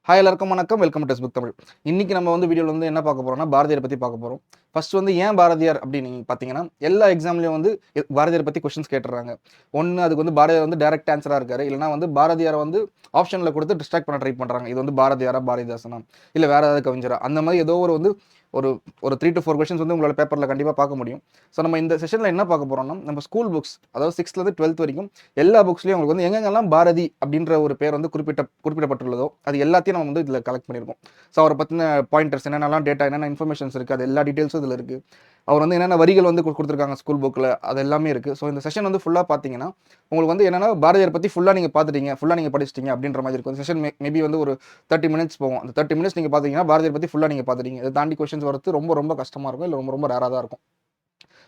Hi எல்லாருக்கும் வணக்கம். Welcome to book Tamil. இன்னைக்கு நம்ம வந்து வீடியோவில் வந்து என்ன பார்க்க போறோம்னா பாரதியாரை பற்றி பார்க்க போகிறோம். ஃபர்ஸ்ட் வந்து ஏன் பாரதியார் அப்படின்னு நீங்கள் பார்த்தீங்கன்னா எல்லா எக்ஸாம்லேயும் வந்து பாரதியார் பற்றி கொஸ்டின்ஸ் கேட்டுறாங்க. ஒன்று அதுக்கு வந்து பாரதியார் வந்து டைரக்ட் ஆன்சராக இருக்காரு, இல்லைனா வந்து பாரதியாரை வந்து ஆப்ஷனில் கொடுத்து டிஸ்ட்ராக்ட் பண்ண ட்ரை பண்ணுறாங்க. இது வந்து பாரதியாரா பாரதிதாசனா இல்லை வேற ஏதாவது கவிஞரா அந்த மாதிரி ஏதோ ஒரு வந்து ஒரு ஒரு 3 to 4 கொஸ்டின்ஸ் வந்து உங்களோட பேப்பரில் கண்டிப்பாக பார்க்க முடியும். ஸோ நம்ம இந்த செஷனில் என்ன பார்க்க போகிறோம்னா நம்ம ஸ்கூல் புக்ஸ், அதாவது 6th to 12th வரைக்கும் எல்லா புக்ஸ்லையும் உங்களுக்கு வந்து எங்கெங்கெல்லாம் பாரதி அப்படின்ற ஒரு பேர் வந்து குறிப்பிடப்பட்டுள்ளதோ அது எல்லாத்தையும் நம்ம வந்து இதில் கலெக்ட் பண்ணியிருக்கோம். ஸோ அவரை பற்றின பாயிண்டர்ஸ் என்னென்னலாம் டேட்டா என்னென்ன இன்ஃபர்மேஷன்ஸ் இருக்குது அது எல்லா டீட்டெயில்ஸும் இதில் இருக்குது. அவர் வந்து என்னென்ன வரிகள் வந்து கொடுத்துருக்காங்க ஸ்கூல் புக்கில் அது எல்லாமே இருக்குது. ஸோ இந்த செஷன் வந்து ஃபுல்லாக பார்த்தீங்கன்னா உங்களுக்கு வந்து என்னென்னா பாரதியார் பற்றி ஃபுல்லாக நீங்கள் பார்த்துட்டீங்க, ஃபுல்லாக நீங்கள் படிச்சிட்டீங்க அப்படின்ற மாதிரி இருக்கும். செஷன் மேபி வந்து ஒரு 30 minutes போகும். அந்த 30 minutes நீங்கள் பார்த்தீங்கன்னா பாரதியார் பற்றி ஃபுல்லாக நீங்கள் பார்த்துட்டீங்க. இதை தாண்டி கொஸ்டின்ஸ் வரது ரொம்ப ரொம்ப கஷ்டமாக இருக்கும், இல்லை ரொம்ப ரொம்ப ரேராக தான் இருக்கும்.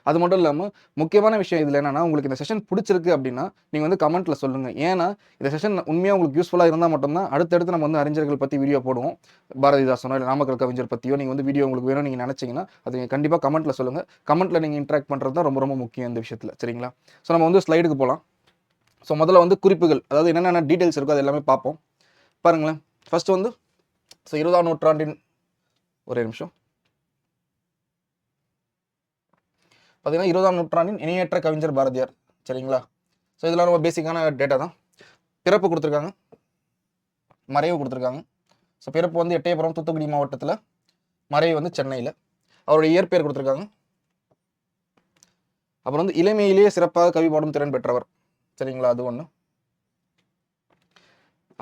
அது மட்டும் இல்லாமல் முக்கியமான விஷயம் இதில் என்னன்னா உங்களுக்கு இந்த செஷன் பிடிச்சிருக்கு அப்படின்னா நீங்கள் வந்து கமெண்ட்டில் சொல்லுங்கள். ஏன்னா இந்த செஷன் உண்மையாக உங்களுக்கு யூஸ்ஃபுல்லாக இருந்தால் மட்டும்தான் அடுத்தடுத்து நம்ம வந்து அறிஞர்கள் பற்றி வீடியோ போடுவோம். பாரதிதாசனோ இல்லை நாமக்கல் கவிஞர் பற்றியோ நீங்கள் வந்து வீடியோ உங்களுக்கு வேணும் நீங்கள் நினச்சிங்கன்னா அது நீங்கள் கண்டிப்பாக கமெண்ட்டில் சொல்லுங்கள். கமெண்ட்டில் நீங்கள் இன்ட்ராக்ட் பண்ணுறது தான் ரொம்ப ரொம்ப முக்கியம் இந்த விஷயத்தில், சரிங்களா? ஸோ நம்ம வந்து ஸ்லைடுக்கு போகலாம். ஸோ முதல்ல வந்து குறிப்புகள், அதாவது என்னென்ன டீட்டெயில்ஸ் இருக்கோ அது எல்லாமே பார்ப்போம். பாருங்களேன். ஃபர்ஸ்ட் வந்து 20ஆம் நூற்றாண்டின் ஒரே நிமிஷம் பார்த்தீங்கன்னா 20ஆம் நூற்றாண்டின் இணையற்ற கவிஞர் பாரதியார், சரிங்களா? ஸோ இதெல்லாம் ரொம்ப பேசிக்கான டேட்டா தான். பிறப்பு கொடுத்துருக்காங்க, மறைவு கொடுத்துருக்காங்க. ஸோ பிறப்பு வந்து எட்டயபுரம் தூத்துக்குடி மாவட்டத்தில், மறைவு வந்து சென்னையில். அவருடைய இயற்பெயர் கொடுத்துருக்காங்க. அப்புறம் வந்து இளமையிலேயே சிறப்பாக கவி பாடும் திறன் பெற்றவர், சரிங்களா? அது ஒன்று.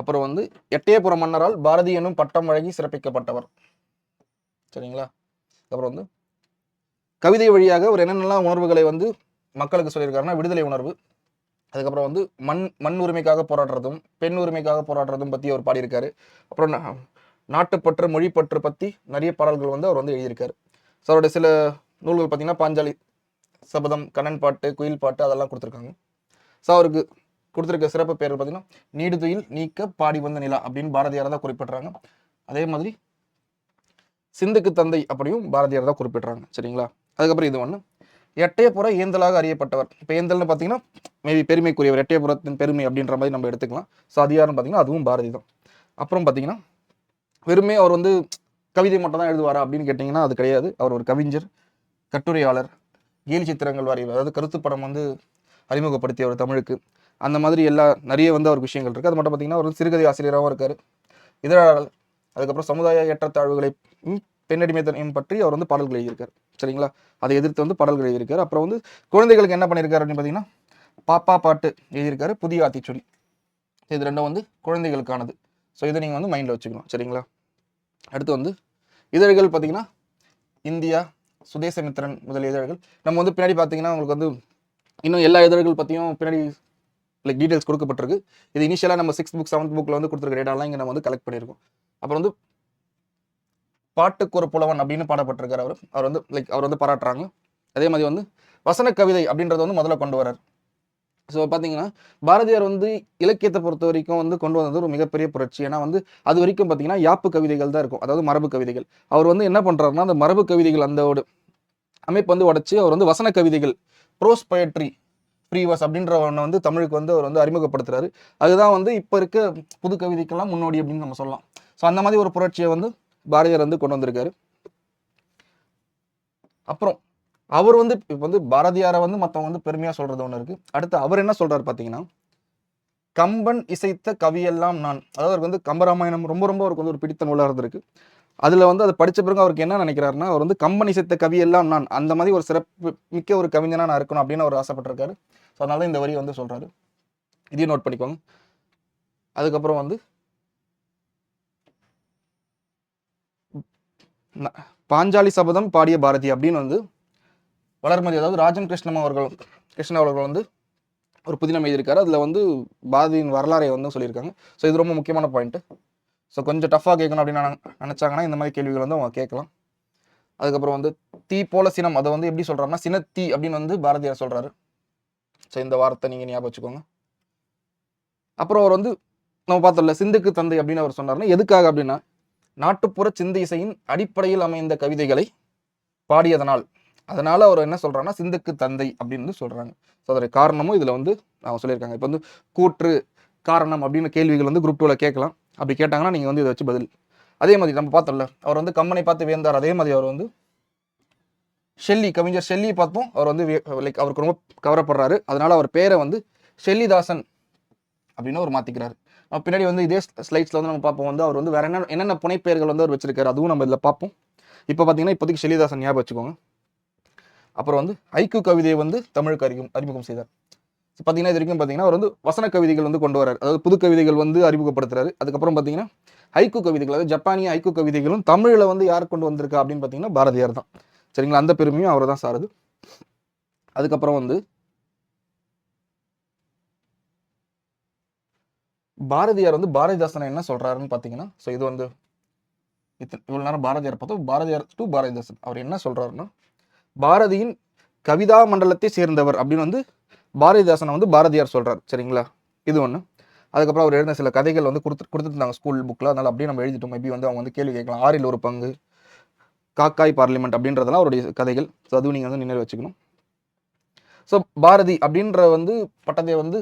அப்புறம் வந்து எட்டயபுரம் மன்னரால் பாரதி எனும் பட்டம் வழங்கி சிறப்பிக்கப்பட்டவர், சரிங்களா? அப்புறம் வந்து கவிதை வழியாக ஒரு என்னென்னலாம் உணர்வுகளை வந்து மக்களுக்கு சொல்லியிருக்காருன்னா விடுதலை உணர்வு, அதுக்கப்புறம் வந்து மண் உரிமைக்காக போராடுறதும் பெண் உரிமைக்காக போராடுறதும் பற்றி அவர் பாடியிருக்காரு. அப்புறம் நாட்டுப்பற்று மொழிப்பற்று பற்றி நிறைய பாடல்கள் வந்து அவர் வந்து எழுதியிருக்காரு. ஸோ அவருடைய சில நூல்கள் பார்த்தீங்கன்னா பாஞ்சாலி சபதம், கண்ணன் பாட்டு, குயில் பாட்டு அதெல்லாம் கொடுத்துருக்காங்க. ஸோ அவருக்கு கொடுத்துருக்க சிறப்பு பேர் பார்த்தீங்கன்னா நீடுதுயில் நீக்க பாடி வந்த நிலா அப்படின்னு பாரதியார் தான் குறிப்பிட்றாங்க. அதே மாதிரி சிந்துக்கு தந்தை அப்படியும் பாரதியார் தான் குறிப்பிட்றாங்க, சரிங்களா? அதுக்கப்புறம் இது ஒன்று, எட்டயபுர ஏந்தலாக அறியப்பட்டவர். இப்போ ஏந்தல்னு பார்த்தீங்கன்னா மேபி பெருமைக்குரியவர், எட்டயபுரத்தின் பெருமை அப்படின்ற மாதிரி நம்ம எடுத்துக்கலாம். ஸோ அது யாருன்னு பார்த்தீங்கன்னா அதுவும் பாரதி தான். அப்புறம் பார்த்தீங்கன்னா வெறுமே அவர் வந்து கவிதை மட்டும் தான் எழுதுவாரா அப்படின்னு கேட்டிங்கன்னா அது கிடையாது. அவர் ஒரு கவிஞர், கட்டுரையாளர், கேலி சித்திரங்கள் வரைவர், அதாவது கருத்துப்படம் வந்து அறிமுகப்படுத்தியவர் தமிழுக்கு. அந்த மாதிரி நிறைய வந்து அவருக்கு விஷயங்கள் இருக்குது. அது மட்டும் பார்த்தீங்கன்னா அவர் சிறுகதை ஆசிரியராகவும் இருக்கார், இதழாளர். அதுக்கப்புறம் சமுதாய ஏற்றத்தாழ்வுகளை பெண்ணடிமைத்தனம் பற்றி அவர் வந்து பாடல்கள் எழுதியிருக்காரு, சரிங்களா? அதை எதிர்த்து வந்து பாடல்கள் எழுதியிருக்காரு. அப்புறம் வந்து குழந்தைகளுக்கு என்ன பண்ணியிருக்காரு அப்படின்னு பார்த்தீங்கன்னா பாப்பா பாட்டு எழுதியிருக்காரு, புதிய ஆத்திச்சொலி. இது ரெண்டும் வந்து குழந்தைகளுக்கானது. ஸோ இதை நீங்கள் வந்து மைண்டில் வச்சுக்கணும், சரிங்களா? அடுத்து வந்து இதழ்கள் பார்த்தீங்கன்னா இந்தியா, சுதேசமித்திரன் முதல் இதழ்கள். நம்ம வந்து பின்னாடி பார்த்தீங்கன்னா உங்களுக்கு வந்து இன்னும் எல்லா இதழ்கள் பற்றியும் பின்னாடி லைக் டீட்டெயில்ஸ் கொடுக்கப்பட்டிருக்கு. இது இனிஷியலாக நம்ம 6th book 7th bookல வந்து கொடுத்துருக்க டேட்டாலாம் இங்கே நம்ம வந்து கலெக்ட் பண்ணியிருக்கோம். அப்புறம் வந்து பாட்டுக்கு ஒரு புலவன் அப்படின்னு பாடப்பட்டிருக்காரு. அவர் வந்து அவர் வந்து பாராட்டுறாங்க. அதே மாதிரி வந்து வசன கவிதை அப்படின்றத வந்து முதல்ல கொண்டு வர்றார். ஸோ பார்த்தீங்கன்னா பாரதியார் வந்து இலக்கியத்தை பொறுத்த வரைக்கும் வந்து கொண்டு வந்தது ஒரு மிகப்பெரிய புரட்சி. ஏன்னா வந்து அது வரைக்கும் பார்த்தீங்கன்னா யாப்பு கவிதைகள் தான் இருக்கும், அதாவது மரபு கவிதைகள். அவர் வந்து என்ன பண்ணுறாருன்னா அந்த மரபு கவிதைகள் அந்த அமைப்பு வந்து உடச்சி அவர் வந்து வசன கவிதைகள், ப்ரோஸ் பொயட்ரி, ஃப்ரீவர்ஸ் அப்படின்ற ஒன்று வந்து தமிழுக்கு வந்து அவர் வந்து அறிமுகப்படுத்துறாரு. அதுதான் வந்து இப்போ இருக்க புது கவிதைக்கெல்லாம் முன்னோடி அப்படின்னு நம்ம சொல்லலாம். ஸோ அந்த மாதிரி ஒரு புரட்சியை வந்து பாரதியார் வந்து கொண்டு வந்திருக்காரு. அப்புறம் அவர் வந்து இப்போ வந்து பாரதியாரை வந்து மற்றவங்க வந்து பெருமையாக சொல்றது ஒன்று இருக்கு. அடுத்து அவர் என்ன சொல்றாரு பார்த்தீங்கன்னா கம்பன் இசைத்த கவியெல்லாம் நான், அதாவது அவருக்கு வந்து கம்பராமாயணம் ரொம்ப ரொம்ப அவருக்கு வந்து ஒரு பிடித்த நூலாக இருந்திருக்கு. அதில் வந்து அதை படித்த பிறகு அவருக்கு என்ன நினைக்கிறாருன்னா அவர் வந்து கம்பன் இசைத்த கவியெல்லாம் நான், அந்த மாதிரி ஒரு சிறப்பு மிக்க ஒரு கவிஞனா நான் இருக்கணும் அப்படின்னு அவர் ஆசைப்பட்டிருக்காரு. ஸோ அதனால இந்த வரியை வந்து சொல்றாரு, இதையும் நோட் பண்ணிக்கோங்க. அதுக்கப்புறம் வந்து பாஞ்சாலி சபதம் பாடிய பாரதி அப்படின்னு வந்து வளர்மதி, அதாவது ராஜம் கிருஷ்ணன் அவர்கள் வந்து ஒரு புதினம் எழுதியிருக்காரு. அதில் வந்து பாரதியின் வரலாறை வந்து சொல்லியிருக்காங்க. ஸோ இது ரொம்ப முக்கியமான பாயிண்ட்டு. ஸோ கொஞ்சம் டஃப்பாக கேட்கணும் அப்படின்னு நினச்சாங்கன்னா இந்த மாதிரி கேள்விகள் வந்து அவங்க கேட்கலாம். அதுக்கப்புறம் வந்து தீ போல சினம், அதை வந்து எப்படி சொல்கிறாருன்னா சினத்தீ அப்படின்னு வந்து பாரதியார் சொல்கிறாரு. ஸோ இந்த வார்த்தை நீங்கள் ஞாபகம் வச்சுக்கோங்க. அப்புறம் அவர் வந்து நம்ம பார்த்தோம்ல சிந்துக்கு தந்தை அப்படின்னு அவர் சொன்னார்னா எதுக்காக அப்படின்னா நாட்டுப்புற சிந்தை இசையின் அடிப்படையில் அமைந்த கவிதைகளை பாடியதனால், அதனால அவர் என்ன சொல்றாருன்னா சிந்துக்கு தந்தை அப்படின்னு சொல்றாங்க. ஸோ அதோட காரணமும் இதில் வந்து அவங்க சொல்லியிருக்காங்க. இப்போ வந்து கூற்று காரணம் அப்படின்னு கேள்விகள் வந்து குரூப் 2ல கேட்கலாம். அப்படி கேட்டாங்கன்னா நீங்கள் வந்து இதை வச்சு பதில். அதே மாதிரி நம்ம பார்த்தோம்ல, அவர் வந்து கம்பனை பார்த்து வியந்தார். அதே மாதிரி அவர் வந்து ஷெல்லி, கவிஞர் ஷெல்லி பார்த்தும் அவர் வந்து லைக் அவருக்கு ரொம்ப கவரப்படுறாரு. அதனால அவர் பேரை வந்து ஷெல்லிதாசன் அப்படின்னு அவர் மாற்றிக்கிறாரு. பின்னாடி வந்து இதே ஸ்லைட்ஸில் வந்து நம்ம பார்ப்போம் வந்து அவர் வந்து வேற என்னென்ன புனைப்பெயர்கள் வந்து அவர் வச்சிருக்காரு, அதுவும் நம்ம இதில் பார்ப்போம். இப்போ பார்த்தீங்கன்னா இப்போதைக்கு ஷெல்லிதாசன் ஞாபகம் வச்சுக்கோங்க. அப்புறம் வந்து ஹைக்கூ கவிதையை வந்து தமிழுக்கு அறிமுகம் செய்தார். பார்த்தீங்கன்னா இது வரைக்கும் பார்த்தீங்கன்னா அவர் வந்து வசன கவிதைகள் வந்து கொண்டு வரார், அதாவது புது கவிதைகள் வந்து அறிமுகப்படுத்துறாரு. அதுக்கப்புறம் பார்த்தீங்கன்னா ஹைக்கூ கவிதைகள், அதாவது ஜப்பானிய ஹைக்கூ கவிதைகளும் தமிழில் வந்து யார் கொண்டு வந்திருக்கா அப்படின்னு பார்த்தீங்கன்னா பாரதியார் தான். சரிங்களா, அந்த பெருமையும் அவர் தான் சாருது. அதுக்கப்புறம் வந்து பாரதியார் வந்து பாரதிதாசனை என்ன சொல்றாருன்னு பார்த்தீங்கன்னா, ஸோ இது வந்து இவ்வளோ நேரம் பாரதியார் பார்த்தோம். பாரதியார் டு பாரதிதாசன் அவர் என்ன சொல்றாருன்னா, பாரதியின் கவிதா மண்டலத்தை சேர்ந்தவர் அப்படின்னு வந்து பாரதிதாசனை வந்து பாரதியார் சொல்றாரு. சரிங்களா, இது ஒன்று. அதுக்கப்புறம் அவர் எழுதின சில கதைகள் வந்து கொடுத்துருந்தாங்க ஸ்கூல் புக்கில், அதனால் அப்படியே நம்ம எழுதிட்டோம். மேபி வந்து அவங்க வந்து கேள்வி கேட்கலாம். 6ல் ஒரு பங்கு, காக்காய் பார்லிமெண்ட் அப்படின்றதெல்லாம் அவருடைய கதைகள். ஸோ அதுவும் நீங்கள் வந்து நினைவு வச்சுக்கணும். ஸோ பாரதி அப்படின்ற வந்து பட்டத்தை வந்து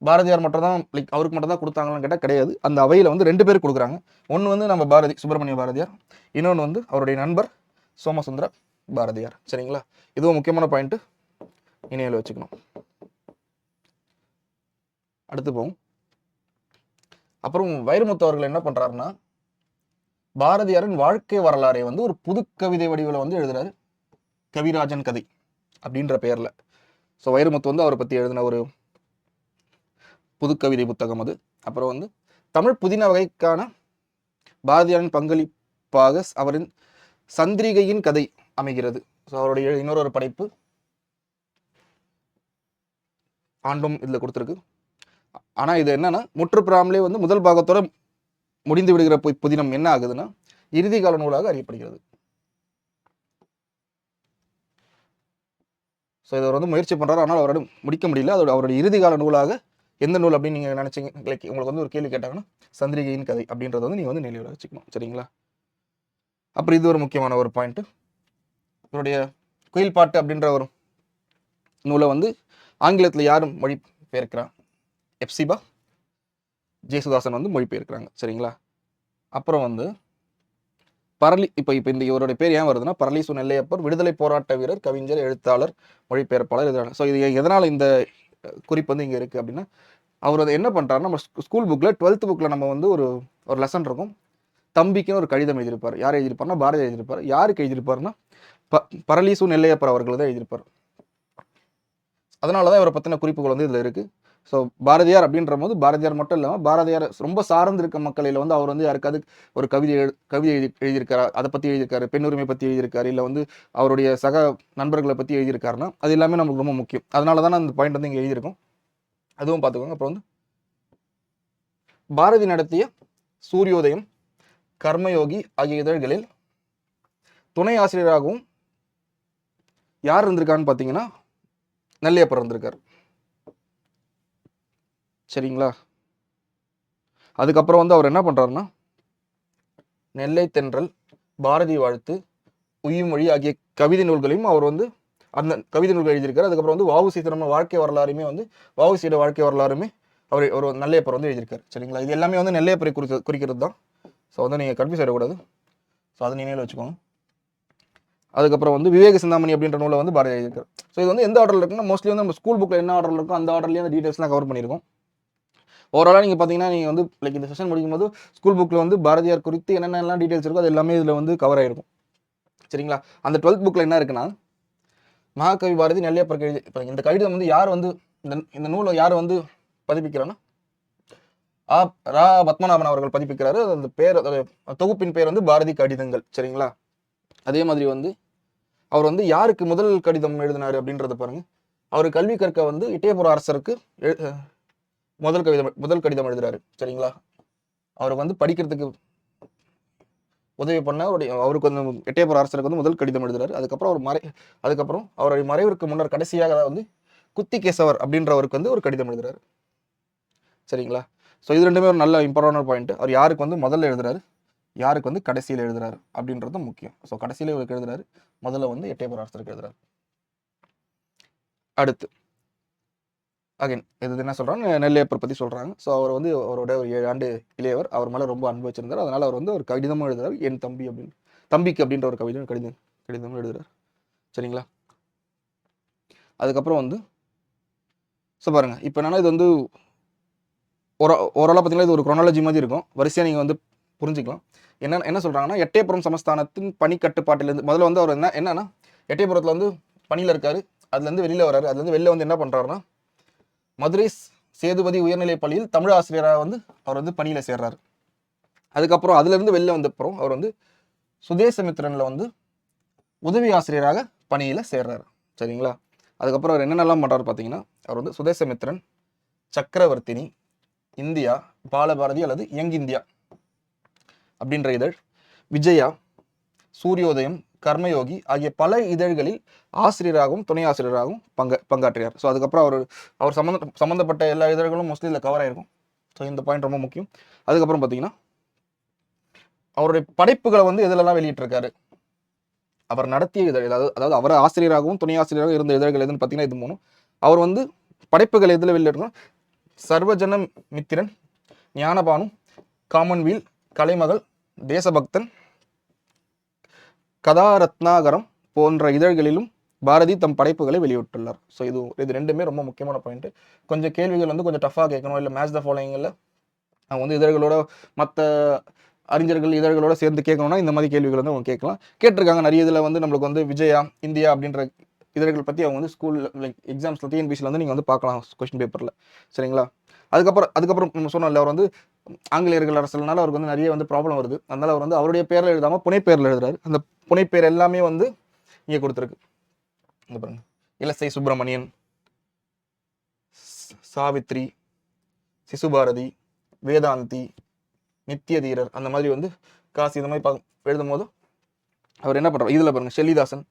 பாரதியார் மட்டும் தான் லைக் அவருக்கு மட்டும் தான் கொடுத்தாங்கன்னு கேட்டால் கிடையாது. அந்த அவையில் வந்து 2 பேர் கொடுக்குறாங்க. ஒன்று வந்து நம்ம பாரதி, சுப்பிரமணிய பாரதியார். இன்னொன்று வந்து அவருடைய நண்பர் சோமசுந்தர பாரதியார். சரிங்களா, இதுவும் முக்கியமான பாயிண்ட்டு, நினைவில் வச்சுக்கணும். அடுத்து போவோம். அப்புறம் வைரமுத்து அவர்கள் என்ன பண்ணுறாருன்னா, பாரதியாரின் வாழ்க்கை வரலாறை வந்து ஒரு புது கவிதை வடிவில் வந்து எழுதுறாரு. கவிராஜன் கதை அப்படின்ற பெயரில். ஸோ வைரமுத்து வந்து அவரை பற்றி எழுதின ஒரு புது கவிதை புத்தகம் அது. அப்புறம் வந்து தமிழ் புதின வகைக்கான பாரதியாரின் பங்களிப்பாக அவரின் சந்திரிகையின் கதை அமைகிறது. ஸோ அவருடைய இன்னொரு படைப்பு ஆண்டும் இதில் கொடுத்துருக்கு. ஆனால் இது என்னன்னா, முற்றுப்பெறாமலே வந்து முதல் பாகத்தோட முடிந்து விடுகிற புதினம் என்ன ஆகுதுன்னா இறுதி கால நூலாக அறியப்படுகிறது. ஸோ இதை வந்து முயற்சி பண்ணுறாரு, ஆனால் அவரோட முடிக்க முடியல. அதோட அவருடைய இறுதி கால நூலாக எந்த நூல் அப்படின்னு நீங்கள் நினச்சிங்க, லைக் உங்களுக்கு வந்து ஒரு கேள்வி கேட்டாங்கன்னா சந்திரிகையின் கதை அப்படின்றத வந்து நீங்கள் வந்து நினைவில் வச்சுக்கணும். சரிங்களா, அப்புறம் இது ஒரு முக்கியமான ஒரு பாயிண்ட்டு. இவருடைய குயில் பாட்டு அப்படின்ற ஒரு நூலை வந்து ஆங்கிலத்தில் யாரும் மொழிபெயர்க்கிறான், எப்சிபா ஜேசுதாசன் வந்து மொழிபெயர்க்கிறாங்க. சரிங்களா, அப்புறம் வந்து இப்போ இந்த இவருடைய பேர் ஏன் வருதுன்னா, பரளிசு நெல்லையப்பர் விடுதலை போராட்ட வீரர், கவிஞர், எழுத்தாளர், மொழிபெயர்ப்பாளர். இதனால ஸோ இது எதனால் இந்த குறிப்பு வந்து இங்கே இருக்குது அப்படின்னா, அவர் வந்து என்ன பண்ணுறாருன்னா, நம்ம ஸ்கூல் புக்கில் 12th புக்கில் நம்ம வந்து ஒரு லெசன் இருக்கும். தம்பிக்குன்னு ஒரு கடிதம் எழுதியிருப்பார். யார் எழுதியிருப்பார்னா பாரதி எழுதியிருப்பார். யாருக்கு எழுதியிருப்பார்னா பரளிசு நெல்லையப்பர் அவர்கள் தான் எழுதியிருப்பார். அதனால தான் இவரை பற்றின குறிப்புகள் வந்து இதில் இருக்குது. ஸோ பாரதியார் அப்படின்ற போது பாரதியார் மட்டும் இல்லாமல் பாரதியார் ரொம்ப சார்ந்திருக்க மக்களில் வந்து அவர் வந்து யாருக்காவது ஒரு கவிதை எழுதியிருக்காரு, அதை பற்றி எழுதியிருக்காரு, பெண்ணுரிமை பற்றி எழுதியிருக்காரு, இல்லை வந்து அவருடைய சக நண்பர்களை பற்றி எழுதியிருக்காருன்னா அது எல்லாமே நமக்கு ரொம்ப முக்கியம். அதனால தான் அந்த பாயிண்ட் வந்து இங்கே எழுதியிருக்கோம், அதுவும் பார்த்துக்கோங்க. அப்புறம் வந்து பாரதி நடத்திய சூரியோதயம், கர்மயோகி ஆகிய இதழ்களில் துணை ஆசிரியராகவும் யார் இருந்திருக்கான்னு பார்த்தீங்கன்னா நெல்லையப்பர் இருந்திருக்கார். சரிங்களா, அதுக்கப்புறம் வந்து அவர் என்ன பண்ணுறாருன்னா, நெல்லை தென்றல், பாரதி வாழ்த்து, உயிர்மொழி ஆகிய கவிதை நூல்களையும் அவர் வந்து அந்த கவிதை நூல்கள் எழுதியிருக்காரு. அதுக்கப்புறம் வந்து வஉசி நம்ம வாழ்க்கை வரலாறுமே வந்து வஉசியோட வாழ்க்கை வரலாறுமே அவர் ஒரு நெல்லையப்பர் வந்து எழுதியிருக்காரு. சரிங்களா, இது எல்லாமே வந்து நெல்லையப்பரை குறிக்கிறது தான். ஸோ வந்து நீங்கள் கன்ஃபியூஸ் ஆகிடக்கூடாது. ஸோ அதை நினைவில் வச்சுக்கோங்க. அதுக்கப்புறம் வந்து விவேக சிந்தாமணி அப்படின்ற நூலை வந்து பாரதி எழுதியிருக்காரு. ஸோ இது வந்து எந்த ஆர்டரில் இருக்குன்னா, மோஸ்ட்லி வந்து நம்ம ஸ்கூல் புக்கில் என்ன ஆர்டரில் இருக்கும் அந்த ஆர்டர்லேயே அந்த டீட்டெயில்ஸ்லாம் கவர் பண்ணியிருக்கோம். ஓவராலாக நீங்கள் பார்த்தீங்கன்னா நீங்கள் வந்து லைக் இந்த செஷன் முடிக்கும்போது ஸ்கூல் புக்கில் வந்து பாரதியார் குறித்து என்னென்னலாம் டீட்டெயில்ஸ் இருக்கோ அது எல்லாமே இதில் வந்து கவர் ஆகிருக்கும். சரிங்களா, அந்த 12th புக்கில் என்ன இருக்குன்னா, மகாகவி பாரதி நெல்லையப்பர் எழுதி, இப்போ இந்த கடிதம் வந்து யார் வந்து இந்த நூலை யார் வந்து பதிப்பிக்கிறான்னா ரா பத்மநாபன் அவர்கள் பதிப்பிக்கிறாரு. அந்த பேர் தொகுப்பின் பேர் வந்து பாரதி கடிதங்கள். சரிங்களா, அதே மாதிரி வந்து அவர் வந்து யாருக்கு முதல் கடிதம் எழுதினார் அப்படின்றத பாருங்க. அவர் கல்வி கற்க வந்து எட்டயபுர அரசருக்கு முதல் கடிதம் எழுதுறாரு. சரிங்களா, அவருக்கு வந்து படிக்கிறதுக்கு உதவி பண்ண அவருக்கு வந்து எட்டயபுர அரசருக்கு வந்து முதல் கடிதம் எழுதுறாரு. அதுக்கப்புறம் அவருடைய மறைவிற்கு முன்னர் கடைசியாக வந்து குத்திகேசவர் அப்படின்றவருக்கு வந்து ஒரு கடிதம் எழுதுறாரு. சரிங்களா, ஸோ இது ரெண்டுமே ஒரு நல்ல இம்பார்ட்டன்ட் பாயிண்ட். அவர் யாருக்கு வந்து முதல்ல எழுதுறாரு, யாருக்கு வந்து கடைசியில் எழுதுறாரு அப்படின்றது முக்கியம். ஸோ கடைசியில் இவருக்கு எழுதுறாரு, முதல்ல வந்து எட்டயபுர அரசருக்கு எழுதுறாரு. அடுத்து அகைன் இது என்ன சொல்கிறாங்க, நெல்லையப்பர் பற்றி சொல்கிறாங்க. ஸோ அவர் வந்து அவரோட ஒரு 7 ஆண்டு இளையவர். அவர் மேலே ரொம்ப அன்பு வச்சிருந்தார். அதனால் அவர் வந்து ஒரு கடிதமும் எழுதுறாரு, என் தம்பி அப்படின்னு, தம்பிக்கு அப்படின்ற ஒரு கடிதமும் எழுதுறாரு. சரிங்களா? அதுக்கப்புறம் வந்து ஸோ பாருங்கள், இப்போ என்னன்னா இது வந்து ஓரளவு பார்த்தீங்கன்னா இது ஒரு குரோனாலஜி மாதிரி இருக்கும். வரிசையாக நீங்கள் வந்து புரிஞ்சுக்கலாம். என்ன சொல்கிறாங்கன்னா, எட்டயபுரம் சமஸ்தானத்தின் பணி கட்டுப்பாட்டிலேருந்து முதல்ல வந்து அவர் என்னன்னா எட்டயபுரத்தில் வந்து பணியில் இருக்கார். அதுலேருந்து வெளியில் வர்றாரு. அதுலேருந்து வெளில வந்து என்ன பண்ணுறாருன்னா, மதுரை சேதுபதி உயர்நிலைப் பள்ளியில் தமிழ் ஆசிரியராக வந்து அவர் வந்து பணியில் சேர்றாரு. அதுக்கப்புறம் அதுலேருந்து வெளில வந்தப்புறம் அவர் வந்து சுதேசமித்திரனில் வந்து உதவி ஆசிரியராக பணியில் சேர்றாரு. சரிங்களா? அதுக்கப்புறம் அவர் என்னென்னலாம் பண்ணுறாரு பார்த்தீங்கன்னா, அவர் வந்து சுதேசமித்திரன், சக்கரவர்த்தினி, இந்தியா, பாலபாரதி அல்லது யங் இந்தியா அப்படின்ற இதழ், விஜயா, சூரியோதயம், கர்மயோகி ஆகிய பல இதழ்களில் ஆசிரியராகவும் துணை ஆசிரியராகவும் பங்காற்றினார். ஸோ அதுக்கப்புறம் அவர் சம்மந்தப்பட்ட எல்லா இதழ்களும் மோஸ்ட்லி இதில் கவர் ஆகிருக்கும். ஸோ இந்த பாயிண்ட் ரொம்ப முக்கியம். அதுக்கப்புறம் பார்த்தீங்கன்னா, அவருடைய படைப்புகளை வந்து எதிலெல்லாம் வெளியிட்டிருக்காரு, அவர் நடத்திய இதழ், அதாவது அவர் ஆசிரியராகவும் துணை ஆசிரியராகவும் இருந்த இதழ்கள் எதுன்னு பார்த்தீங்கன்னா இது மூணும். அவர் வந்து படைப்புகள் எதில் வெளியிட்டிருக்கோம், சர்வஜன மித்திரன், ஞானபானு, காமன்வீல், கலைமகள், தேசபக்தன், கதாரத்னாகரம் போன்ற இதழ்களிலும் பாரதி தம் படைப்புகளை வெளியிட்டுள்ளார். ஸோ இது ரெண்டுமே ரொம்ப முக்கியமான பாயிண்ட். கொஞ்சம் கேள்விகள் வந்து கொஞ்சம் டஃபாக கேட்கணும், இல்லை மேட்ச் த ஃபாலோயிங்கில் அவங்க வந்து இதழ்களோட மற்ற அறிஞர்கள் இதழ்களோட சேர்ந்து கேட்கணும்னா இந்த மாதிரி கேள்விகள் வந்து அவங்க கேட்கலாம். கேட்டிருக்காங்க நிறைய இதில் வந்து நம்மளுக்கு வந்து விஜயா, இந்தியா அப்படின்ற இதழ்கள் பற்றி அவங்க வந்து ஸ்கூல் லைக் எக்ஸாம்ஸில் டிஎன்பிசியில் வந்து நீங்கள் வந்து பார்க்கலாம் கொஸ்டின் பேப்பரில். சரிங்களா? அதுக்கப்புறம் நம்ம சொன்னோம்ல, அவர் வந்து ஆங்கிலேயர்கள் அரசுனால அவருக்கு வந்து நிறைய வந்து ப்ராப்ளம் வருது. அதனால அவர் வந்து அவருடைய பேரில் எழுதாமல் புனைப்பெயரில் எழுதுறாரு. அந்த புனைப்பெயர் எல்லாமே வந்து இங்கே கொடுத்துருக்கு. இங்கே பாருங்க, இலசை சுப்பிரமணியன், சாவித்ரி, சிசுபாரதி, வேதாந்தி, நித்தியதீரர், அந்த மாதிரி வந்து காசி இந்த மாதிரி எழுதும் போது அவர் என்ன பண்றாரு, இதில் பாருங்க ஷெல்லிதாசன்.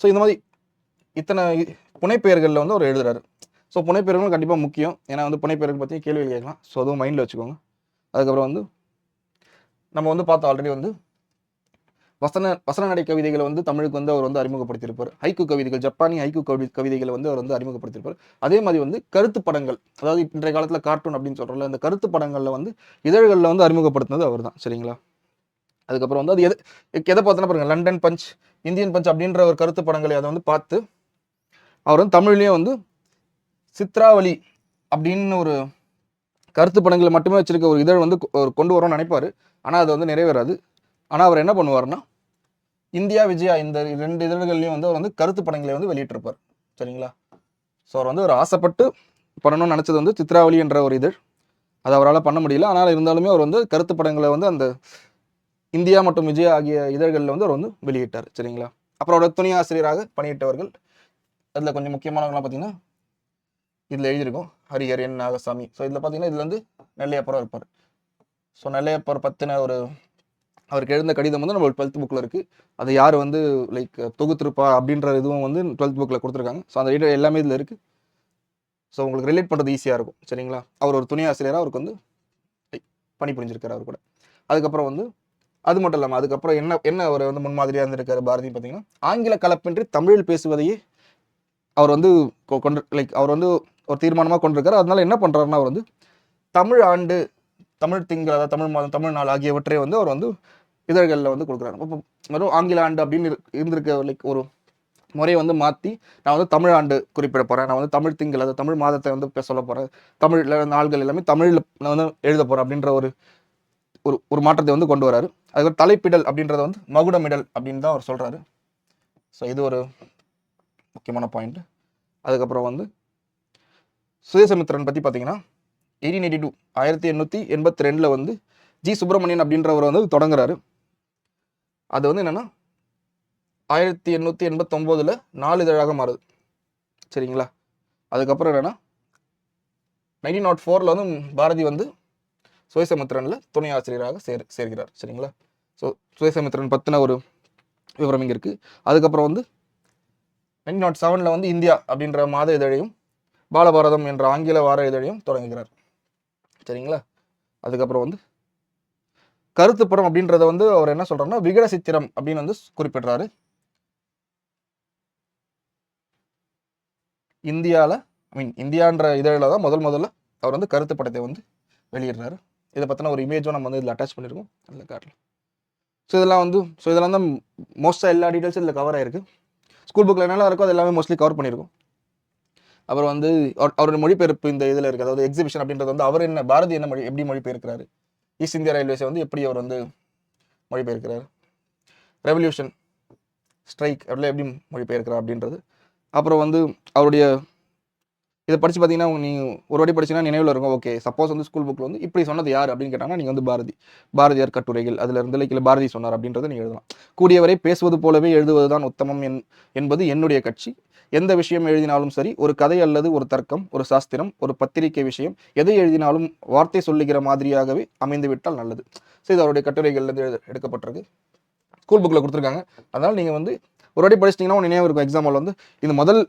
ஸோ இந்த மாதிரி இத்தனை புனைப்பெயர்களில் வந்து அவர் எழுதுறாரு. ஸோ புனைப்பெயர்களும் கண்டிப்பாக முக்கியம். ஏன்னா வந்து புனைப்பெயர்கள் பற்றி கேள்வி கேட்கலாம். ஸோ அதுவும் மைண்டில் வச்சுக்கோங்க. அதுக்கப்புறம் வந்து நம்ம வந்து பார்த்தோம் ஆல்ரெடி வந்து வசன நடை கவிதைகளை வந்து தமிழுக்கு வந்து அவர் வந்து அறிமுகப்படுத்தியிருப்பார். ஹைக்கு கவிதைகள், ஜப்பானிய ஹைக்கு கவிதைகளை வந்து அவர் வந்து அறிமுகப்படுத்தியிருப்பார். அதே மாதிரி வந்து கருத்து படங்கள், அதாவது இன்றைய காலத்தில் கார்ட்டூன் அப்படின்னு சொல்கிறோம்ல, அந்த கருத்து படங்களில் வந்து இதழ்களில் வந்து அறிமுகப்படுத்தினது அவர் தான். சரிங்களா? அதுக்கப்புறம் வந்து அது எதை பார்த்தோன்னா பாருங்க, லண்டன் பஞ்ச், இந்தியன் பஞ்ச் அப்படின்ற ஒரு கருத்து படங்களை அதை வந்து பார்த்து அவர் வந்து தமிழ்லேயே வந்து சித்ராவளி அப்படின்னு ஒரு கருத்து படங்களை மட்டுமே வச்சிருக்க ஒரு இதழ் வந்து கொண்டு வரோம்னு நினைப்பாரு. ஆனால் அது வந்து நிறைவேறாது. ஆனால் அவர் என்ன பண்ணுவார்னா, இந்தியா, விஜயா இந்த 2 இதழ்கள்லையும் வந்து அவர் வந்து கருத்து படங்களை வந்து வெளியிட்டிருப்பார். சரிங்களா? ஸோ அவர் வந்து ஒரு ஆசைப்பட்டு பண்ணணும்னு நினச்சது வந்து சித்ராவளி என்ற ஒரு இதழ். அது அவரால் பண்ண முடியல. ஆனால் இருந்தாலுமே அவர் வந்து கருத்து படங்களை வந்து அந்த இந்தியா மற்றும் விஜயா ஆகிய இதழ்களில் வந்து அவர் வந்து வெளியிட்டார். சரிங்களா? அப்புறம் அவரோட துணை ஆசிரியராக பணியிட்டவர்கள் அதில் கொஞ்சம் முக்கியமானவங்களாம் பார்த்தீங்கன்னா இதில் எழுதியிருக்கோம், ஹரிஹர், என் நாகசாமி. ஸோ இதில் பார்த்தீங்கன்னா இதில் வந்து நெல்லையப்பரம் இருப்பார். ஸோ நெல்லையப்பர் பற்றின ஒரு அவருக்கு எழுந்த கடிதம் வந்து நம்ம 12th புக்கில் இருக்குது. அதை யார் வந்து லைக் தொகுத்திருப்பா அப்படின்ற இதுவும் வந்து 12th புக்கில் கொடுத்துருக்காங்க. ஸோ அந்த எல்லாமே இதில் இருக்குது. ஸோ உங்களுக்கு ரிலேட் பண்ணுறது ஈஸியாக இருக்கும். சரிங்களா? அவர் ஒரு துணை ஆசிரியராக அவருக்கு வந்து பணி புரிஞ்சிருக்காரு அவர் கூட. அதுக்கப்புறம் வந்து அது மட்டும் இல்லாமல் அதுக்கப்புறம் என்ன அவர் வந்து முன்மாதிரியாக இருந்திருக்காரு பாரதி பார்த்தீங்கன்னா, ஆங்கில கலப்பின்றி தமிழில் பேசுவதையே அவர் வந்து அவர் வந்து ஒரு தீர்மானமாக கொண்டிருக்காரு. அதனால என்ன பண்ணுறாருன்னா, அவர் வந்து தமிழ் ஆண்டு, தமிழ் திங்கள், அதாவது தமிழ் மாதம், தமிழ் நாள் ஆகியவற்றை வந்து அவர் வந்து இதழ்களில் வந்து கொடுக்குறாரு. இப்போ வெறும் ஆங்கில ஆண்டு அப்படின்னு இருந்திருக்க லைக் ஒரு முறையை வந்து மாற்றி, நான் வந்து தமிழ் ஆண்டு குறிப்பிட போகிறேன், நான் வந்து தமிழ் திங்கள், அதாவது தமிழ் மாதத்தை வந்து சொல்ல போகிறேன், தமிழில் நாள்கள் எல்லாமே தமிழில் நான் வந்து எழுத போகிறேன் அப்படின்ற ஒரு மாற்றத்தை வந்து கொண்டு வராரு. அதுக்கு தலைப்பிடல் அப்படின்றத வந்து மகுடமிடல் அப்படின்னு தான் அவர் சொல்கிறாரு. ஸோ இது ஒரு முக்கியமான பாயிண்ட். அதுக்கப்புறம் வந்து சுதேசமித்திரன் பற்றி பார்த்தீங்கன்னா 1882 1882 வந்து ஜி சுப்பிரமணியன் அப்படின்றவர் வந்து தொடங்குறாரு. அது வந்து என்னன்னா 1889 4 இதழாக மாறுது. சரிங்களா? அதுக்கப்புறம் என்னன்னா 1904 வந்து பாரதி வந்து சுதேசமித்திரனில் துணை ஆசிரியராக சேர்கிறார். சரிங்களா? ஸோ சுதேசமித்திரன் பற்றின ஒரு விவரம் இங்கே இருக்குது. அதுக்கப்புறம் வந்து 1907 வந்து இந்தியா அப்படின்ற மாத இதழையும் பாலபாரதம் என்ற ஆங்கில வார இதழையும் தொடங்குகிறார். சரிங்களா? அதுக்கப்புறம் வந்து கருத்துப்படம் அப்படின்றத வந்து அவர் என்ன சொல்றாருன்னா, விகட சித்திரம் அப்படின்னு வந்து குறிப்பிடுறாரு. இந்தியாவில் இந்தியான்ற இதழில் தான் முதல்ல அவர் வந்து கருத்து படத்தை வந்து வெளியிடுறாரு. இதை பற்றின ஒரு இமேஜும் நம்ம வந்து இதில் அட்டாச் பண்ணியிருக்கோம், அதில் காட்டலாம். ஸோ இதெல்லாம் தான் மோஸ்ட்டாக எல்லா டீட்டெயில்ஸும் இதில் கவர் ஆயிருக்கு. ஸ்கூல் புக்கில் என்னெல்லாம் இருக்கோ அது எல்லாமே மோஸ்ட்லி கவர் பண்ணியிருக்கோம். அப்புறம் வந்து அவருடைய மொழிபெயர்ப்பு இந்த இதில் இருக்குது. அதாவது எக்ஸிபிஷன் அப்படின்றது வந்து அவர் என்ன பாரதி என்ன எப்படி மொழிபெயர்க்கிறாரு, ஈஸ்ட் இந்தியா ரயில்வேஸை வந்து எப்படி அவர் வந்து மொழிபெயர்க்கிறார், ரெவல்யூஷன் ஸ்ட்ரைக் அப்படிலாம் எப்படி மொழிபெயர்க்கிறார் அப்படின்றது. அப்புறம் வந்து அவருடைய இதை படித்து பார்த்தீங்கன்னா நீங்கள் ஒரு வாட்டி படிச்சிங்கன்னா நினைவில் இருக்கும். ஓகே, சப்போஸ் வந்து ஸ்கூல் புக்கில் வந்து இப்படி சொன்னது யார் அப்படின்னு கேட்டாங்கன்னா நீங்கள் வந்து பாரதியார் கட்டுரைகள் அதில் இருந்து இல்லை பாரதி சொன்னார் அப்படின்றத நீங்கள் எழுதலாம். கூடியவரை பேசுவது போலவே எழுதுவது தான் உத்தமம் என்பது என்னுடைய கட்சி. எந்த விஷயம் எழுதினாலும் சரி, ஒரு கதை அல்லது ஒரு தர்க்கம், ஒரு சாஸ்திரம், ஒரு பத்திரிகை விஷயம், எதை எழுதினாலும் வார்த்தை சொல்லுகிற மாதிரியாகவே அமைந்து விட்டால் நல்லது. ஸோ இது அவருடைய கட்டுரைகள்லேருந்து எடுக்கப்பட்டிருக்கு, ஸ்கூல் புக்கில் கொடுத்துருக்காங்க. அதனால் நீங்கள் வந்து ஒரு வாட்டி படிச்சிட்டிங்கன்னா நினைவு இருக்கும். எக்ஸாம்பிள் வந்து இந்த முதல்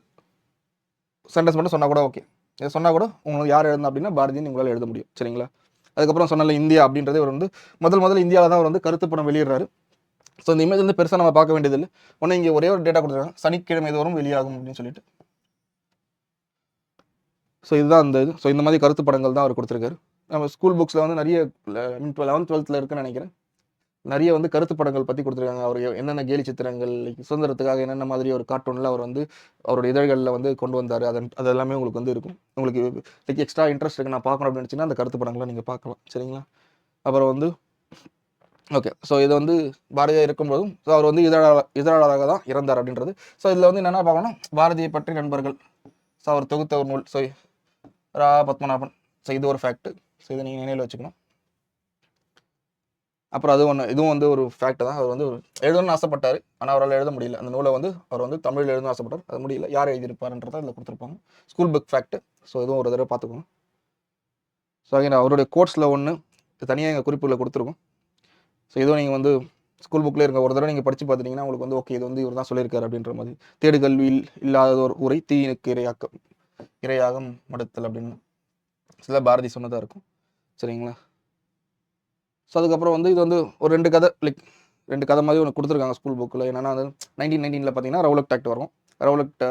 சென்டென்ஸ் மட்டும் சொன்னால் கூட ஓகே, இதை சொன்னால் கூட உங்களுக்கு யார் எழுதணும் அப்படின்னா பாரதின்னு உங்களால் எழுத முடியும். சரிங்களா? அதுக்கப்புறம் சொன்னால இந்தியா அப்படின்றதே அவர் வந்து முதல்ல இந்தியாவில் தான் அவர் வந்து கருத்து படம் வெளியிடுறாரு. ஸோ இந்த இமேஜ் வந்து பெருசாக நம்ம பார்க்க வேண்டியதில்லை. ஒன்று இங்கே ஒரே ஒரு டேட்டா கொடுத்துருக்காங்க, சனிக்கிழமை தோறும் வெளியாகும் அப்படின்னு சொல்லிட்டு. ஸோ இதுதான் அந்த இது. ஸோ இந்த மாதிரி கருத்து படங்கள் தான் அவர் கொடுத்துருக்காரு. நம்ம ஸ்கூல் புக்ஸில் வந்து நிறைய 11th 12th இருக்குன்னு நினைக்கிறேன், நிறைய வந்து கருத்து படங்கள் பற்றி கொடுத்துருக்காங்க. அவர் என்னென்ன கேலி சித்திரங்கள், சுதந்திரத்துக்காக என்னென்ன மாதிரி ஒரு கார்ட்டூனில் அவர் வந்து அவருடைய இதழ்களில் வந்து கொண்டு வந்தார், அது எல்லாமே உங்களுக்கு வந்து இருக்கும். உங்களுக்கு லைக் எக்ஸ்ட்ரா இன்ட்ரெஸ்ட் இருக்குது நான் பார்க்கணும் அப்படின்னு நினச்சிங்கன்னா அந்த கருத்து படங்களை நீங்கள் பார்க்கலாம். சரிங்களா? அப்புறம் வந்து ஓகே, ஸோ இது வந்து பாரதியார் இருக்கும்போதும் ஸோ அவர் வந்து இதழாளராக தான் இறந்தார் அப்படின்றது. ஸோ இதில் வந்து என்னென்ன பார்க்கணும், பாரதியை பற்றி நண்பர்கள், ஸோ அவர் தொகுத்த ஒரு நூல், ஸோ ரா பத்மநாபன். ஸோ இது ஒரு ஃபேக்ட். ஸோ இதை நீங்கள் நினைவில் வச்சுக்கணும். அப்புறம் இதுவும் வந்து ஒரு ஃபேக்ட் தான். அவர் வந்து எழுதணும்னு ஆசைப்பட்டார், ஆனால் அவரால் எழுத முடியல. அந்த நூலை வந்து அவர் வந்து தமிழில் எழுதணும்னு ஆசைப்பட்டார், அது முடியல. யார் எழுதியிருப்பாருன்றதை அதில் கொடுத்துருப்பாங்க, ஸ்கூல் புக் ஃபேக்ட். ஸோ இதுவும் ஒரு தடவை பார்த்துக்கோங்க. ஸோ அங்கே அவருடைய கோட்ஸில் ஒன்று தனியாக எங்கள் குறிப்புகளை கொடுத்துருக்கோம். ஸோ இதுவும் நீங்கள் வந்து ஸ்கூல் புக்கில் இருக்க ஒரு தடவை நீங்கள் படித்து பார்த்துட்டிங்கன்னா உங்களுக்கு வந்து ஓகே, இது வந்து இவர் தான் சொல்லியிருக்காரு அப்படின்ற மாதிரி. தேடு கல்வியில் இல்லாத ஒரு உரை தீயினுக்கு இரையாகம் மடுத்தல் அப்படின்னு சில பாரதி சொன்னதாக இருக்கும். சரிங்களா? ஸோ அதுக்கப்புறம் வந்து இது வந்து ஒரு ரெண்டு கதை மாதிரி ஒன்று கொடுத்துருக்காங்க ஸ்கூல் புக்கில். என்னென்னா வந்து 1919 பார்த்தீங்கன்னா ரவுலட் ஆக்ட் வரும். ரவுலட்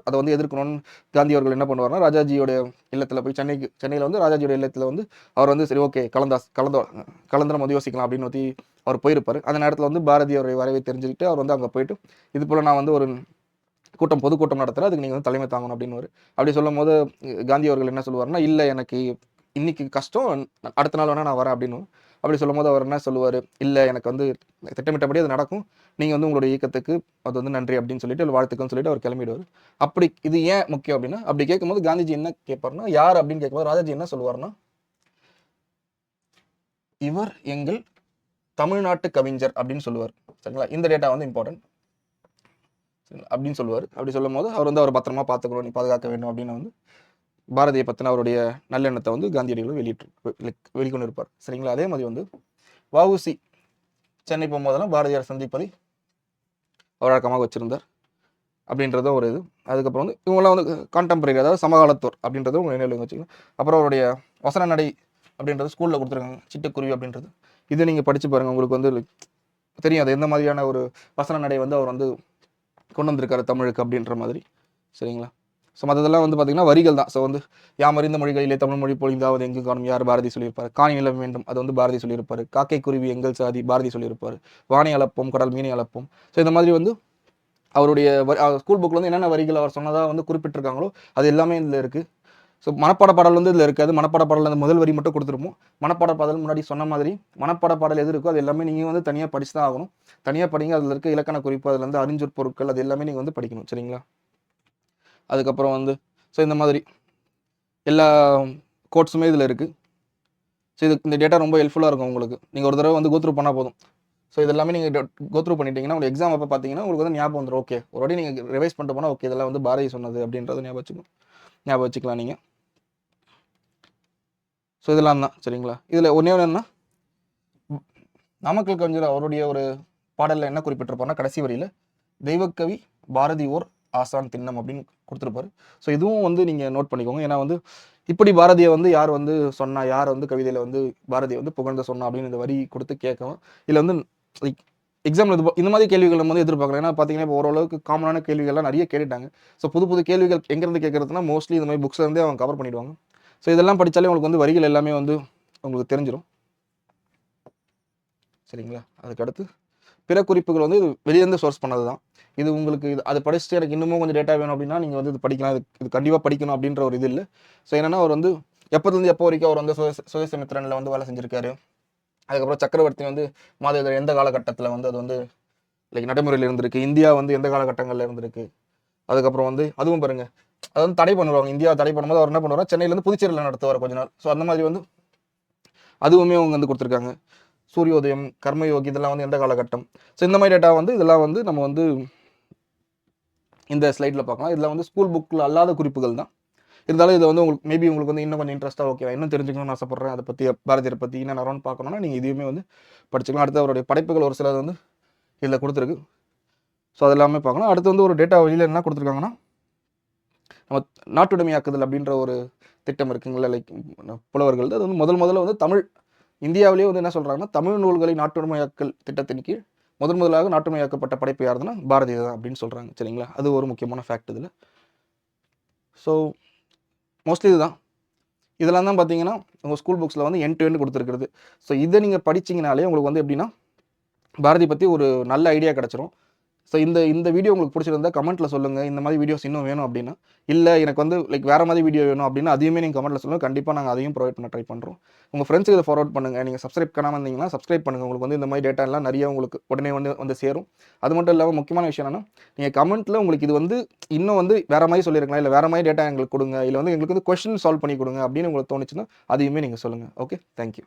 அதை வந்து எதிர்க்கணும்னு காந்தி அவர்கள் என்ன பண்ணுவார்னா, ராஜாஜியோட இல்லத்தில் போய் சென்னையில் வந்து ராஜாஜியோட இல்லத்தில் வந்து அவர் வந்து சரி ஓகே கலந்து நம்ம வந்து யோசிக்கலாம் அப்படின்னு வந்து அவர் போயிருப்பார். அந்த நேரத்தில் வந்து பாரதி அவருடைய வரவை தெரிஞ்சுக்கிட்டு அவர் வந்து அங்கே போயிட்டு இது போல் நான் வந்து ஒரு பொதுக்கூட்டம் நடத்துகிறேன், அதுக்கு நீங்கள் வந்து தலைமை தாங்கணும் அப்படின்னு. அப்படி சொல்லும் போது காந்தி அவர்கள் என்ன சொல்லுவார்னா, இல்லை எனக்கு இன்னைக்கு கஷ்டம், அடுத்த நாள் வேணால் நான் வரேன் அப்படின்னு. அப்படி சொல்லும் போது அவர் என்ன சொல்லுவார், இல்லை எனக்கு வந்து திட்டமிட்டபடி அது நடக்கும், நீங்கள் வந்து உங்களுடைய இயக்கத்துக்கு அது வந்து நன்றி அப்படின்னு சொல்லிட்டு வாழ்த்துக்கள்னு சொல்லிட்டு அவர் கிளம்பிடுவார். அப்படி இது ஏன் முக்கியம் அப்படின்னா, அப்படி கேட்கும்போது காந்திஜி என்ன கேட்பார்னா, யார் அப்படின்னு கேட்கும்போது ராஜாஜி என்ன சொல்லுவார்னா, இவர் எங்கள் தமிழ்நாட்டு கவிஞர் அப்படின்னு சொல்லுவார். சரிங்களா? இந்த டேட்டா வந்து இம்பார்ட்டன்ட் அப்படின்னு சொல்லுவார். அப்படி சொல்லும் போது அவர் வந்து அவர் பத்திரமா பார்த்துக்கணும், நீ பாதுகாக்க வேண்டும் அப்படின்னு வந்து பாரதியை பற்றின அவருடைய நல்லெண்ணத்தை வந்து காந்தியடிகளும் வெளிக்கொண்டு இருப்பார். சரிங்களா? அதே மாதிரி வந்து வஉசி சென்னை போகும்போதெல்லாம் பாரதியார் சந்திப்பதை அவர் வழக்கமாக வச்சிருந்தார் அப்படின்றத ஒரு இது. அதுக்கப்புறம் வந்து இவங்களாம் வந்து கான்டெம்பரரி, அதாவது சமகாலத்தோர் அப்படின்றத உங்கள் நினைவில் வச்சுக்கணும். அப்புறம் அவருடைய வசன நடை அப்படின்றது ஸ்கூலில் கொடுத்துருக்காங்க, சிட்டுக்குருவி அப்படின்றது. இது நீங்கள் படித்து பாருங்கள், உங்களுக்கு வந்து தெரியும் அது எந்த மாதிரியான ஒரு வசன நடை வந்து அவர் வந்து கொண்டு வந்திருக்காரு தமிழுக்கு அப்படின்ற மாதிரி. சரிங்களா? ஸோ மற்றதெல்லாம் வந்து பார்த்திங்கன்னா வரிகள் தான். ஸோ வந்து யாமறிந்த மொழிகளிலே தமிழ் மொழி பொழிந்தாவது எங்கு காணும் யார் பாரதி சொல்லியிருப்பார். காணி நிலம் வேண்டும், அது வந்து பாரதி சொல்லியிருப்பார். காக்கை குருவி எங்கள் சாதி பாரதி சொல்லியிருப்பார். வானை அளப்போம் கடல் மீனை அளப்போம். ஸோ இந்த மாதிரி வந்து அவருடைய ஸ்கூல் புக்கில் வந்து என்னென்ன வரிகள் அவர் சொன்னதாக வந்து குறிப்பிட்டிருக்காங்களோ அது எல்லாமே இதில் இருக்குது. ஸோ மனப்பாட பாடல் வந்து இதில் இருக்காது. மனப்பாட பாடல் அந்த முதல் வரி மட்டும் கொடுத்துருப்போம். மனப்பாட பாடல் முன்னாடி சொன்ன மாதிரி மனப்பாட பாடல் எது இருக்கோ அது எல்லாமே நீங்கள் வந்து தனியாக படிச்சு தான் ஆகணும். தனியாக படிங்க, அதில் இருக்க இலக்கண குறிப்பு, அதில் வந்து அறிஞ்சொற் பொருட்கள் அது எல்லாமே நீங்கள் வந்து படிக்கணும். சரிங்களா? அதுக்கப்புறம் வந்து ஸோ இந்த மாதிரி எல்லா கோட்ஸுமே இதில் இருக்குது. ஸோ இந்த டேட்டா ரொம்ப ஹெல்ப்ஃபுல்லாக இருக்கும் உங்களுக்கு. நீங்கள் ஒரு தடவை வந்து கோத்ரூ பண்ணால் போதும். ஸோ இதெல்லாமே நீங்கள் கோத்ரூ பண்ணிட்டீங்கன்னா உங்களுக்கு எக்ஸாம் அப்போ பார்த்தீங்கன்னா உங்களுக்கு வந்து ஞாபகம் வந்துடும். ஓகே, ஒரு வாட்டி நீங்கள் ரிவைஸ் பண்ணிட்டு போனால் ஓகே இதெல்லாம் வந்து பாரதி சொன்னது அப்படின்றத ஞாபகம் வச்சுக்கலாம் நீங்கள். ஸோ இதெல்லாம் தான். சரிங்களா? இதில் ஒன்றே என்னன்னா, நாமக்கல் கவிஞர் அவருடைய ஒரு பாடலில் என்ன குறிப்பிட்டிருப்பாருன்னா, கடைசி வரியில் தெய்வக்கவி பாரதி ஓர் ஆசான் திண்ணம் அப்படின்னு கொடுத்துருப்பாரு. ஸோ இதுவும் வந்து நீங்கள் நோட் பண்ணிக்கோங்க. ஏன்னா வந்து இப்படி பாரதியை வந்து யார் வந்து சொன்னா, யார் வந்து கவிதையில் வந்து பாரதியை வந்து புகழ்ந்து சொன்னா அப்படின்னு இந்த வரி கொடுத்து கேட்கவும், இதில் வந்து எக்ஸாம்பிள் இந்த மாதிரி கேள்விகள் நம்ம வந்து எதிர்பார்க்கலாம். ஏன்னா பார்த்தீங்கன்னா இப்போ ஓரளவுக்கு காமனான கேள்விகள்லாம் நிறைய கேட்டுட்டாங்க. ஸோ புது புது கேள்விகள் எங்கேருந்து கேட்குறதுனா மோஸ்ட்லி இந்த மாதிரி புக்ஸ்லேருந்தே அவங்க கவர் பண்ணிடுவாங்க. ஸோ இதெல்லாம் படித்தாலே உங்களுக்கு வந்து வரிகள் எல்லாமே வந்து உங்களுக்கு தெரிஞ்சிடும். சரிங்களா? அதுக்கடுத்து பிற குறிப்புகள் வந்து இது வெளியேருந்து சோர்ஸ் பண்ணது தான். இது உங்களுக்கு அது படிச்சுட்டு எனக்கு இன்னமும் கொஞ்சம் டேட்டா வேணும் அப்படின்னா நீங்கள் வந்து இது படிக்கலாம். இது கண்டிப்பாக படிக்கணும் அப்படின்ற ஒரு இது இல்லை. ஸோ என்னென்னா அவர் வந்து எப்போதுலேருந்து எப்போ வரைக்கும் அவர் வந்து சுதேசமித்திரனில் வந்து வேலை செஞ்சுருக்காரு. அதுக்கப்புறம் சக்கரவர்த்தி வந்து மாதேதர் எந்த காலகட்டத்தில் வந்து அது வந்து லைக் நடைமுறையில் இருந்திருக்கு, இந்தியா வந்து எந்த காலகட்டங்களில் இருந்திருக்கு. அதுக்கப்புறம் வந்து அதுவும் பாருங்க, அது வந்து தடை பண்ணுவாங்க. இந்தியா தடை பண்ணும்போது அவர் என்ன பண்ணுவார், சென்னையிலேருந்து புதுச்சேரியில் நடத்துவார் கொஞ்ச நாள். ஸோ அந்த மாதிரி வந்து அதுவுமே அவங்க வந்து கொடுத்துருக்காங்க. சூரியோதயம், கர்மயோகி இதெல்லாம் வந்து எந்த காலகட்டம். ஸோ இந்த மாதிரி டேட்டா வந்து இதெல்லாம் வந்து நம்ம வந்து இந்த ஸ்லைடில் பார்க்கலாம். இதில் வந்து ஸ்கூல் புக்கில் அல்லாத குறிப்புகள் தான். இருந்தாலும் இதை வந்து உங்களுக்கு மேபி உங்களுக்கு வந்து இன்னும் கொஞ்சம் இன்ட்ரெஸ்ட்டாக ஓகே இன்னும் தெரிஞ்சுக்கணும்னு ஆசைப்பட்றேன், அதை பற்றி பாரதியார் பற்றி என்ன நேரம்னு பார்க்கணுன்னா நீங்கள் இதுவுமே வந்து படிச்சுக்கலாம். அடுத்து அவருடைய படைப்புகள் ஒரு சிலது வந்து இதில் கொடுத்துருக்கு. ஸோ அது எல்லாமே பார்க்கலாம். அடுத்து வந்து ஒரு டேட்டா வழியில் என்ன கொடுத்துருக்காங்கன்னா, நம்ம நாட்டுடைமையாக்குதல் அப்படின்ற ஒரு திட்டம் இருக்குங்களா, லைக் புலவர்கள். அது வந்து முதல்ல வந்து தமிழ் இந்தியாவிலேயே வந்து என்ன சொல்கிறாங்கன்னா, தமிழ் நூல்களை நாட்டுடைமையாக்கல் திட்டத்தின் கீழ் முதலாக நாட்டுடைமையாக்கப்பட்ட படைப்பு யாருதுன்னா பாரதியார் தான் அப்படின்னு சொல்கிறாங்க. சரிங்களா? அது ஒரு முக்கியமான ஃபேக்ட் இதில். ஸோ மோஸ்ட்லி இதுதான். இதெல்லாம் தான் பார்த்தீங்கன்னா உங்கள் ஸ்கூல் புக்ஸில் வந்து எண்ட் டு எண்ட் கொடுத்துருக்குறது. ஸோ இதை நீங்கள் படிச்சிங்கனாலே உங்களுக்கு வந்து எப்படின்னா பாரதி பற்றி ஒரு நல்ல ஐடியா கிடச்சிரும். ஸோ இந்த வீடியோ உங்களுக்கு பிடிச்சிருந்தா கமெண்ட்டில் சொல்லுங்கள். இந்த மாதிரி வீடியோஸ் இன்னும் வேணும் அப்படின்னா, இல்லை எனக்கு வந்து லைக் வேறு மாதிரி வீடியோ வேணும் அப்படின்னா அதையுமே நீங்கள் கமெண்ட்டில் சொல்லுங்கள். கண்டிப்பாக நாங்கள் அதையும் ப்ரொவைட் பண்ண ட்ரை பண்ணுறோம். உங்கள் ஃப்ரெண்ட்ஸுக்கு இதை ஃபார்வர்ட் பண்ணுங்கள். நீங்கள் சப்ஸ்கிரைப் பண்ணாமல் இருந்தீங்கன்னா சப்ஸ்கிரைப் பண்ணுங்கள். உங்களுக்கு வந்து இந்த மாதிரி டேட்டா எல்லாம் நிறைய உங்களுக்கு உடனே வந்து சேரும். அது மட்டும் இல்லாமல் முக்கியமான விஷயம் என்னன்னா, நீங்கள் கமெண்ட்டில் உங்களுக்கு இது வந்து இன்னும் வந்து வேறு மாதிரி சொல்லியிருக்கலாம், இல்லை வேறு மாதிரி டேட்டா எங்களுக்கு கொடுங்க, இல்லை வந்து எங்களுக்கு வந்து கொஸ்டின் சால்வ் பண்ணி கொடுங்க அப்படின்னு உங்களுக்கு தோணுச்சுன்னா அதையுமே நீங்கள் சொல்லுங்கள். Okay, thank you.